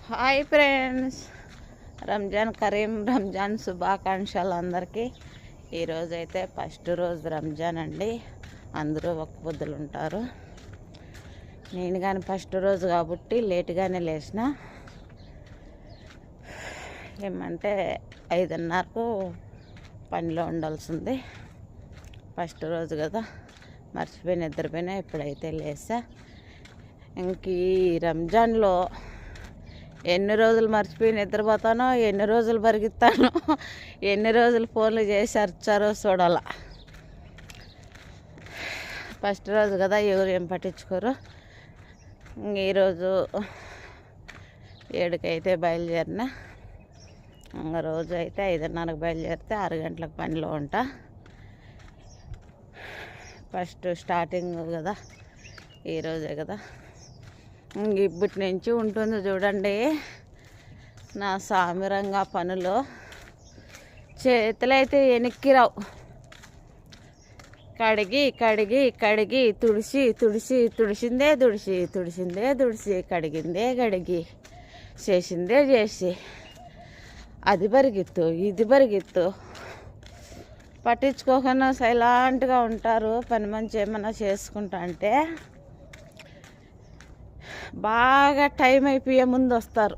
Hi friends, Ramzan Karim, Ramzan శుభాకాంక్షలు అందరికీ. ఈరోజైతే ఫస్ట్ రోజు రంజాన్ అండి. అందరూ ఒక్క పొద్దులు ఉంటారు. నేను కానీ ఫస్ట్ రోజు కాబట్టి లేటుగానే లేచిన. ఏమంటే 5:30కు పనిలో ఉండాల్సింది. ఫస్ట్ రోజు కదా, మర్చిపోయి నిద్రపోయినా. ఇప్పుడైతే లేసా. ఇంక ఈ రంజాన్లో ఎన్ని రోజులు మర్చిపోయి నిద్రపోతానో, ఎన్ని రోజులు పరిగెత్తానో, ఎన్ని రోజులు ఫోన్లు చేసి అరిచారో చూడాల. ఫస్ట్ రోజు కదా, ఎవరు ఏం పట్టించుకోరు. ఈరోజు 7కి బయలుదేరిన. రోజు అయితే 5:30కు బయలుదేరితే 6 గంటలకు పనిలో ఉంటా. ఫస్ట్ స్టార్టింగ్ కదా, ఈరోజే కదా. ఇప్పటి నుంచి ఉంటుంది చూడండి నా సామిరంగా పనులు. చేతులైతే వెనక్కి రావు. కడిగి కడిగి కడిగి తుడిసి తుడిసి తుడిసిందే తుడిసి తుడిసిందే తుడిసి కడిగిందే కడిగి చేసిందే చేసి అది పరిగెత్తు ఇది పరిగెత్తు. పట్టించుకోకుండా సైలెంట్గా ఉంటారు. పని మంచి ఏమన్నా చేసుకుంటా అంటే బాగా టైం అయిపోయే ముందు వస్తారు.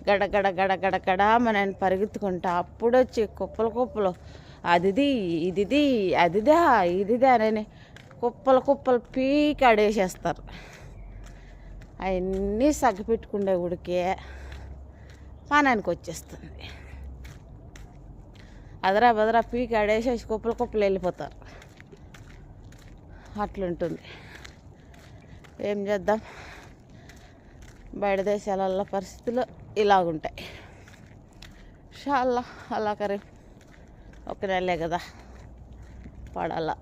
గడగడ గడగడ గడ మనని పరిగెత్తుకుంటా. అప్పుడు వచ్చి కుప్పలు కుప్పలు అదిది ఇదిది అదిదా ఇదిదా అని కుప్పలు కుప్పలు పీకాడేసేస్తారు. అవన్నీ సగ్గిపెట్టుకుండే ఉడికే పానానికి వచ్చేస్తుంది. అదరా బదరా పీకాడేసేసి కుప్పలు కుప్పలు వెళ్ళిపోతారు. అట్లుంటుంది. ఏం చేద్దాం, బయట దేశాలలో పరిస్థితులు ఇలాగుంటాయి. షాల్లా అలా కరీ ఒక నెలే కదా, పడాల.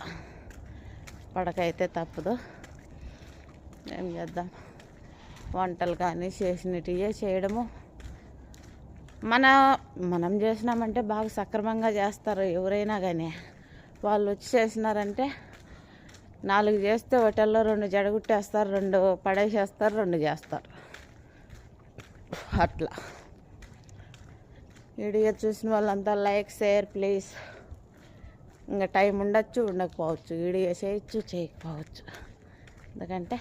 పడకైతే తప్పదు. ఏం చేద్దాం, వంటలు కానీ చేసినటివే చేయడము. మనం చేసినామంటే బాగా సక్రమంగా చేస్తారు ఎవరైనా కానీ. వాళ్ళు వచ్చి చేసినారంటే 4 చేస్తే హోటల్లో 2 జడగుట్టేస్తారు, 2 పడేసేస్తారు, 2 చేస్తారు. అట్లా వీడియో చూసిన వాళ్ళంతా లైక్ షేర్ ప్లీజ్. ఇంకా టైం ఉండొచ్చు ఉండకపోవచ్చు, వీడియో చేయొచ్చు చేయకపోవచ్చు. ఎందుకంటే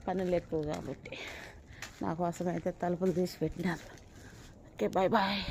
పనులు ఎక్కువ కాబట్టి. నా కోసం అయితే తలుపులు తీసి పెట్టినారు. Okay, bye bye.